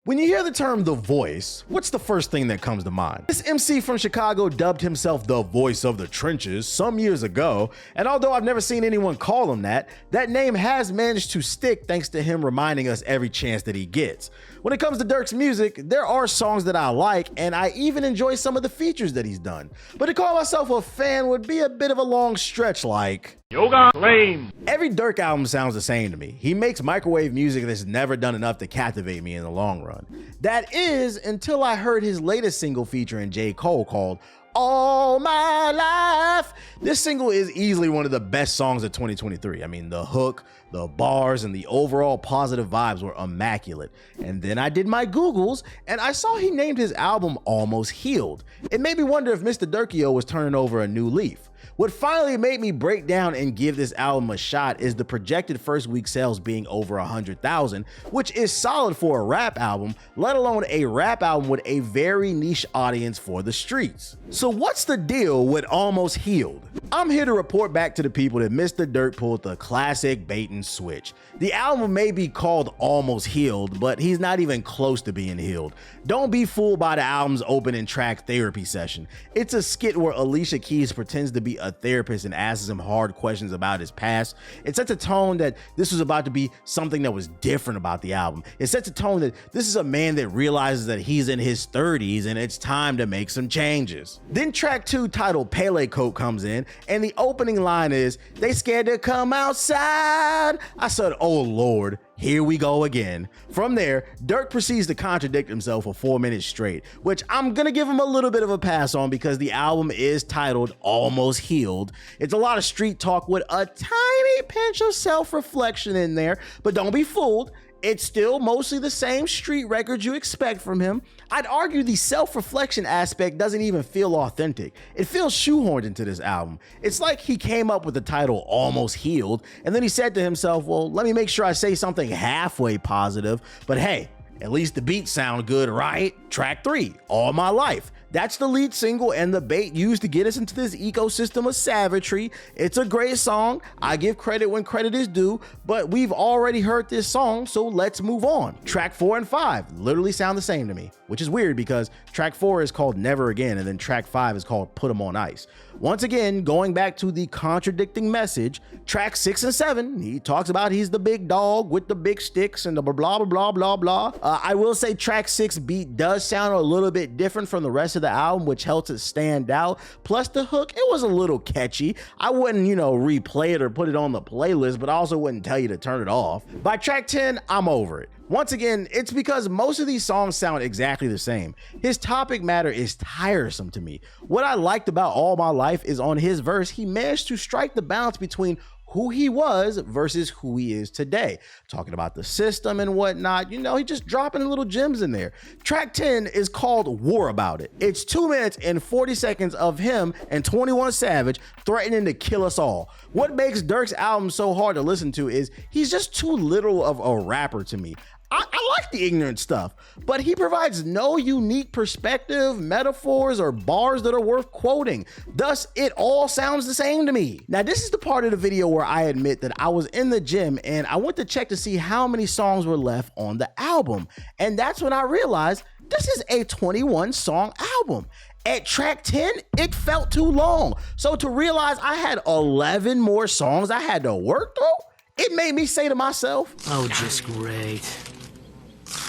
When you hear the term The Voice, what's the first thing that comes to mind? This MC from Chicago dubbed himself the voice of the trenches some years ago, and although I've never seen anyone call him that name has managed to stick thanks to him reminding us every chance that he gets. When it comes to Durk's music, there are songs that I like, and I even enjoy some of the features that he's done. But to call myself a fan would be a bit of a long stretch, like Yoga lame. Every Durk album sounds the same to me. He makes microwave music that's never done enough to captivate me in the long run. That is, until I heard his latest single featuring J. Cole called All My Life. This single is easily one of the best songs of 2023. I mean, the hook, the bars, and the overall positive vibes were immaculate. And then I did my Googles, and I saw he named his album Almost Healed. It made me wonder if Mr. Durkio was turning over a new leaf. What finally made me break down and give this album a shot is the projected first week sales being over 100,000, which is solid for a rap album, let alone a rap album with a very niche audience for the streets. So what's the deal with Almost Healed? I'm here to report back to the people that Mr. Durk pulled the classic bait and switch. The album may be called Almost Healed, but he's not even close to being healed. Don't be fooled by the album's opening track therapy session. It's a skit where Alicia Keys pretends to be a therapist and asks him hard questions about his past. It sets a tone that this was about to be something that was different about the album. It sets a tone that this is a man that realizes that he's in his 30s and it's time to make some changes. Then track 2, titled Pele Coat, comes in, and the opening line is, "They scared to come outside." I said, oh Lord, here we go again. From there, Durk proceeds to contradict himself for 4 minutes straight, which I'm gonna give him a little bit of a pass on because the album is titled Almost Healed. It's a lot of street talk with a tiny pinch of self-reflection in there, but don't be fooled. It's still mostly the same street records you expect from him. I'd argue the self-reflection aspect doesn't even feel authentic. It feels shoehorned into this album. It's like he came up with the title Almost Healed, and then he said to himself, well, let me make sure I say something halfway positive, but hey, at least the beats sound good, right? Track 3, All My Life. That's the lead single and the bait used to get us into this ecosystem of savagery. It's a great song. I give credit when credit is due, but we've already heard this song, so let's move on. Track 4 and 5 literally sound the same to me, which is weird because track 4 is called Never Again and then track 5 is called Put 'Em on Ice. Once again, going back to the contradicting message, track 6 and 7, he talks about he's the big dog with the big sticks and the blah, blah, blah, blah, blah. I will say track 6 beat does sound a little bit different from the rest of the album, which helps it stand out. Plus the hook, it was a little catchy. I wouldn't, replay it or put it on the playlist, but I also wouldn't tell you to turn it off. By track 10, I'm over it. Once again, it's because most of these songs sound exactly the same. His topic matter is tiresome to me. What I liked about All My Life is on his verse, he managed to strike the balance between who he was versus who he is today. Talking about the system and whatnot, he just dropping little gems in there. Track 10 is called War About It. It's 2 minutes and 40 seconds of him and 21 Savage threatening to kill us all. What makes Durk's album so hard to listen to is he's just too literal of a rapper to me. I like the ignorant stuff, but he provides no unique perspective, metaphors, or bars that are worth quoting. Thus, it all sounds the same to me. Now, this is the part of the video where I admit that I was in the gym and I went to check to see how many songs were left on the album. And that's when I realized this is a 21 song album. At track 10, it felt too long. So to realize I had 11 more songs I had to work through, it made me say to myself, oh, just great.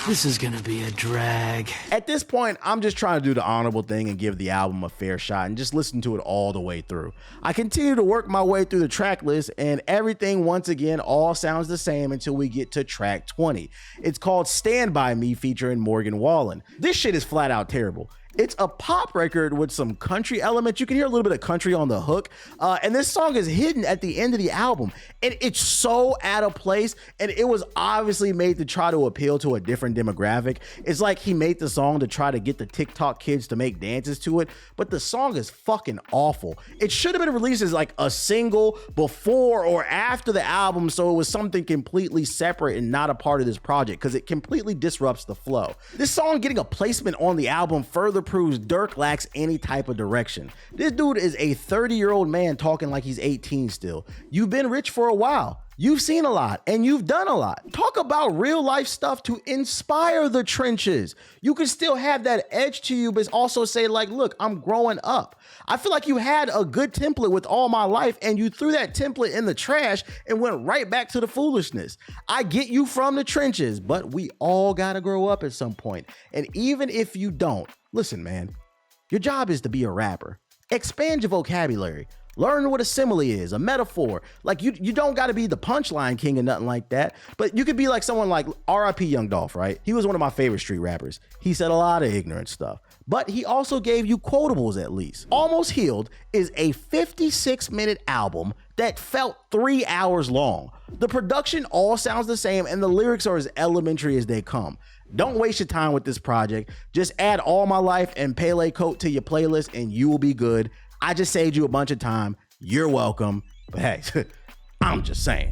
This is gonna be a drag. At this point, I'm just trying to do the honorable thing and give the album a fair shot and just listen to it all the way through. I continue to work my way through the track list and everything once again all sounds the same until we get to track 20. It's called Stand By Me featuring Morgan Wallen. This shit is flat out terrible. It's a pop record with some country elements. You can hear a little bit of country on the hook. And this song is hidden at the end of the album. And it's so out of place. And it was obviously made to try to appeal to a different demographic. It's like he made the song to try to get the TikTok kids to make dances to it. But the song is fucking awful. It should have been released as like a single before or after the album. So it was something completely separate and not a part of this project because it completely disrupts the flow. This song getting a placement on the album further proves Durk lacks any type of direction. This dude is a 30-year-old man talking like he's 18 still. You've been rich for a while. You've seen a lot and you've done a lot. Talk about real life stuff to inspire the trenches. You can still have that edge to you, but also say like, look, I'm growing up. I feel like you had a good template with All My Life and you threw that template in the trash and went right back to the foolishness. I get you from the trenches, but we all gotta grow up at some point. And even if you don't, listen, man, your job is to be a rapper. Expand your vocabulary. Learn what a simile is, a metaphor. Like you don't got to be the punchline king or nothing like that, but you could be like someone like R.I.P. Young Dolph, right? He was one of my favorite street rappers. He said a lot of ignorant stuff, but he also gave you quotables at least. Almost Healed is a 56-minute album that felt 3 hours long. The production all sounds the same and the lyrics are as elementary as they come. Don't waste your time with this project. Just add All My Life and Pele Coat to your playlist and you will be good. I just saved you a bunch of time. You're welcome. But hey, I'm just saying.